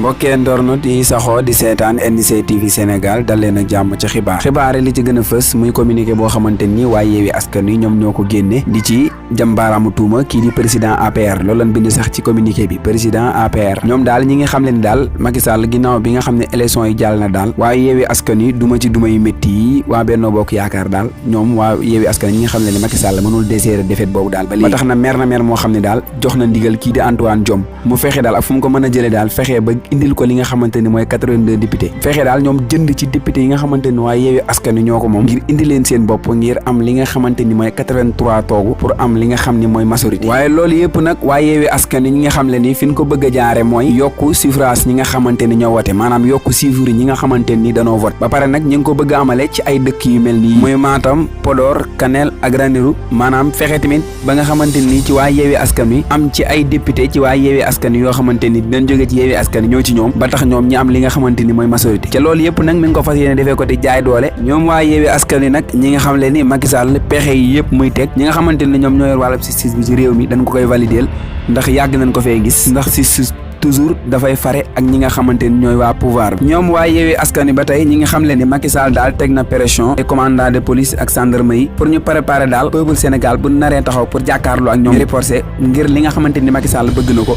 mbokkee ndornot yi saxoo di seetaan NDC TV Sénégal dal leen ak jàmm ci xibaar li ci gën a fës muy communiqué boo xamante ni waaye Yewwi Askan Wi ñoom ñoo ko génne di ci jàmbaaraamu tuuma kii di président APR loolu lañ bind sax ci communiqué bi président APR ñoom daal ñi ngi xam leen daal Macky Sall ginnaaw bi nga xam ne élection yi jàll na daal waaye Yewwi Askan Wi duma ci duma yu métti yi waa Benno Bokk Yaakaar daal ñoom waa Yewwi Askan Wi ñi nga xam ne Macky Sall mënul déserter défaite boobu daal ba léegi ba tax na mer moo xam ne daal jox na ndigal kii di Antoine Diome mu fexe daal ak fu mu ko mën a jëlee daal fexe ba indil ko li nga xamante ni mooy 82 député fexe daal ñoom jënd ci député yi nga xamante ni waaye Yewwi Askan Wi ñoo ko moom ngir indi leen seen bopp ngir am li nga xamante ni mooy 83 toogu pour am li nga xam ni mooy majorité waaye loolu yëpp nag waaye Yewwi Askan Wi ñi nga xam le ni fi ñu ko bëgg a jaare mooy yokku suffrage ñi nga xamante ni ñoo wote maanaam yokku chiffre ñi nga xamante ni danoo vote ba pare nag ñi ngi ko bëgg a amale ci ay dëkk yu mel nii mooy Matam Podor Kanel ak Ranérou maanaam fexe tamit ba nga xamante ni ci waa Yewwi Askan Wi am ci ay député ci waa Yewwi Askan Wi yoo xamante ni dinañ jóge ci Yewwi Askan Wi ñoo ci ñoom ba tax ñoom ñi am li nga xamante ni mooy majorité ca loolu yëpp nag mi ngi ko fas yéene defee ko di jaay doole ñoom waa Yewwi Askan Wi nag ñi nga xam le ni Macky Sall pexe yi yëpp muy teg ñi nga xamante ni ñoom ñoo yor wàllum justice bi ci réew mi dañ ko koy valider ndax yàgg nañ ko fee gis ndax justice toujours dafay fare ak ñi nga xamante ni ñooy waa pouvoir bi ñoom waa Yewwi Askan Wi ba tey ñi nga xam le ni Macky Sall daal teg na pression et commandant de police ak gendarmerie pour ñu préparer daal peuple Sénégal bu naree taxaw pour jàkkaarloo ak ñoom reporté ngir li nga xamante ni Macky Sall bëgg na ko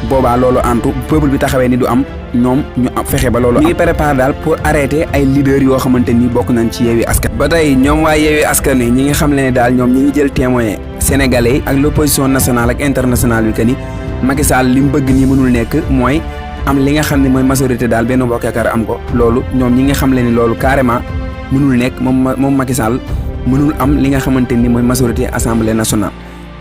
boobaa loolu antu peuple bi taxawee ni du am ñoom ñu fexe ba loolu ñu ngi préparé daal pour arrêter ay leaders yoo xamante ni bokk nañ ci Yewwi Askan ba tey ñoom waa Yewwi Askan Wi ñi nga xam le ne daal ñoom ñi ngi jël témoin sénégalais ak l'opposition nationale ak internationale bi que ni Macky Sall li mu bëgg nii mënul nekk mooy am li nga xam ne mooy majorité daal Benno Bokk Yaakaar am ko loolu ñoom ñi nga xam le ni loolu carrément mënul nekk moom Macky Sall mënul am li nga xamante ni mooy majorité assemblée nationale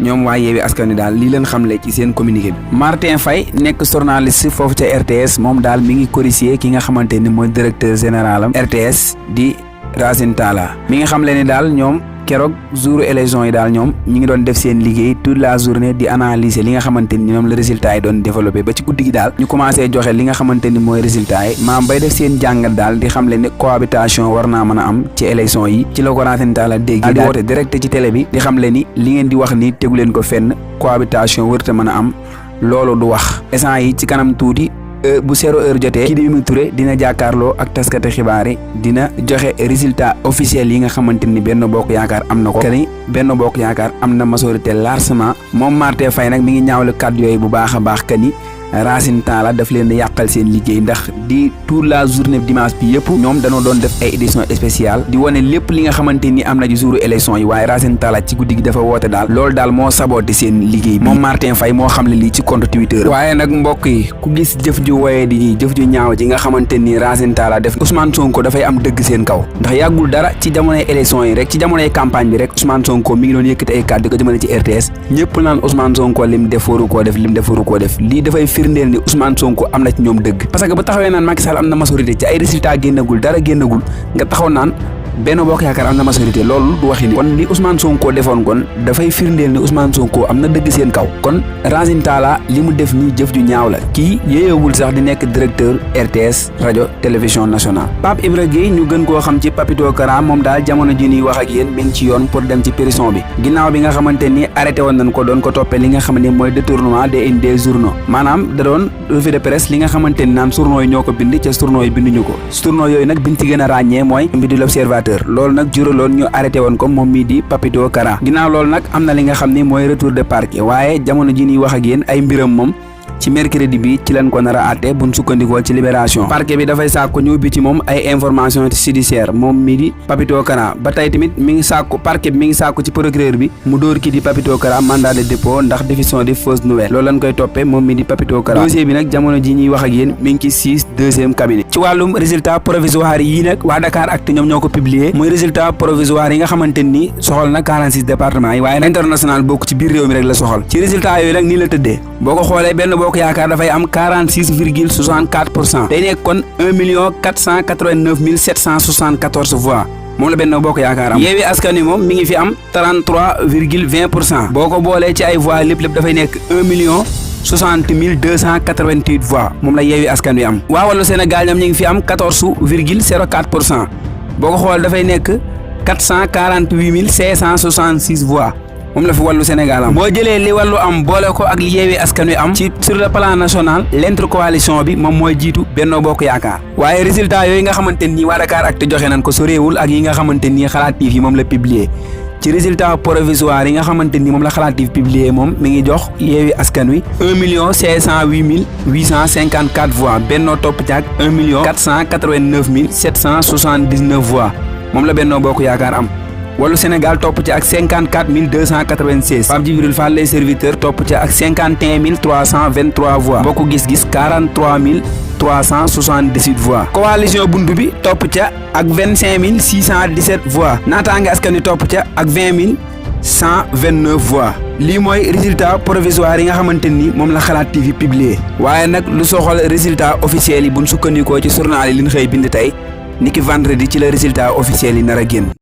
ñoom waa Yewwi Askan Wi daal lii leen xamle ci seen communiqué bi. Martin Faye nekk journaliste foofu ca RTS moom daal mi ngi corriger ki nga xamante ni mooy directeur général am RTS di Racine Talla mi nga xam le ni daal ñoom keroog jour élection yi daal ñoom ñi ngi doon def seen liggéey toute la journée di analyser li nga xamante ni ñoom la résultat yi doon développé ba ci guddi gi daal ñu commencé joxe li nga xamante ni mooy résultat yi maam bay def seen jàngat daal di xam le ne cohabitation war naa mën a am ci élection yi ci la ko Racine Talla dégg daal di woote direct ci télé bi di xam le ni li ngeen di wax ni tegu leen ko fenn cohabitation wërta mën a am loolu du wax essence yi ci kanam tuuti bu 0 heure jotee kii di Mimi Touré dina jàkkaarloo ak taskati xibaar yi dina joxe résultat officiel yi nga xamante ni Benno Bokk Yaakaar am na ko kani Benno Bokk Yaakaar am na majorité largement moom Martin Faye nag mi ngi ñaawlu kàddu yooyu bu baax a baax kani Racine Talla daf leen di yàqal seen liggéey ndax di toute la journée dimanche bi yëpp ñoom dañoo doon def ay édition spéciale di wane lépp li nga xamante ni am na ci jouru élection yi waaye Racine Talla ci guddi gi dafa woote daal loolu daal moo saboté seen liggéey moom Martin Faye moo xam le lii ci compte Twitter waaye nag mbokk yi ku gis jëf ju woyee di ji jëf ju ñaaw ji nga xamante ni Racine Talla def Ousmane Sonko dafay am dëgg seen kaw ndax yàggul dara ci jamonoy élection yi rek ci jamonoy campagne bi rek Ousmane Sonko mi ngi doon yëkkati ay kàddu di ko jëmale ci RTS ñëpp naan Ousmane Sonko lim def waru koo def lii dafay firndeel ni Ousmane Sonko am na ci ñoom dëgg parce que bu taxawee naan Macky Sall am na majorité ci ay résultats génnagul dara génnagul nga taxaw naan Benno Bokk Yaakaar am na majorité loolu du waxi ni kon li Ousmane Sonko defoon kon dafay firndeel ni Ousmane Sonko am na dëgg seen kaw kon Racine Talla li mu def nii jëf ju ñaaw la kii yéeyewul sax di nekk directeur RTS rajo télévision nationale Pape Ibra Gueye ñu gën koo xam ci Papito Kara moom daal jamono ji ñuy wax ak yéen mi ngi ci yoon pour dem ci prison bi ginnaaw bi nga xamante ni arrêté woon nañ ko doon ko toppee li nga xam ne mooy détournement des journaux maanaam da doon revue de presse li nga xamante ni naan journaux yi ñoo ko bind ca journaux yi binduñu ko journaux yooyu nag biñ ci gën a ràññee mooy mbi di l'Observateur loolu nag juraloon ñu arrêté woon ko moom mii di Papito Kara ginnaaw loolu nag am na li nga xam ni mooy retour de parquet waaye jamono ji ñuy wax ak yéen ay mbiram moom ci mercredi bi ci leen ko nar a àtte buñ sukkandikoo ci libération parquet bi dafay sàkku ñu ubbi ci moom ay information judiciaire moom mii di Papito Kara ba tey tamit mi ngi sàkku parquet bi mi ngi sàkku ci procureur bi mu dóor kii di Papito Kara mandat de dépôt ndax diffusion de fausse nouvelle loolu lañ koy toppee moom mii di Papito Kara dossier bi nag jamono ji ñuy wax ak yéen mi ngi ci 6e cabinet ci wàllum résultat provisoire yi nag waa Dakar Actu ñoom ñoo ko publier muy résultat provisoire yi nga xamante ni soxal na 46 départements yi waaye international bokk ci biir réew mi rek la soxal ci résultat yooyu nag nii la tëddee boo ko xoolee Benno Bokk Yaakaar dafay am 46,64% day nekk kon 1,489,774 voix moom la Benno Bokk Yaakaar am Yewwi Askan Wi moom mi ngi fi am 33,20% boo ko boolee ci ay voix lépp dafay nekk 1,60,288 voix moom la Yewwi Askan Wi am waa Wallu Sénégal ñoom ñu ngi fi am 14,04% boo ko xoolee dafay nekk 448,566 voix moom la fi wàllu Sénégal am. boo jëlee li wàllu am boole ko ak li Yewwi Askan Wi am ci sur le plan national l'intercoalition bi moom mooy jiitu Benno Bokk Yaakaar waaye résultat yooyu nga xamante nii waa Dakaractu joxe nañ ko soreewul ak yi nga xamante nii Xalaat TV moom la publier ci résultat provisoire yi nga xamante ni moom la Xalaat TV publier moom mi ngi jox Yewwi Askan Wi 1 508 854 voix Benno topp ci ak 1 489 779 voix moom la Benno Bokk Yaakaar am. Wallu Sénégal topp ci ak 54 296 Pape Djibril Fall les serviteurs topp ci ak 51 323 voix Bokk Gis Gis 43 378 voix coalition buntu bi topp ca ak 25 617 voix Naataange Askan Wi topp ca ak 20 129 voix lii mooy résultat provisoire yi nga xamante ni moom la Xalaat TV publié waaye nag lu soxal résultat officiel yi buñ sukkandikoo ci journal yi liñ xëy bind tey niki vendredi ci la résultat officiel yi nar a génn.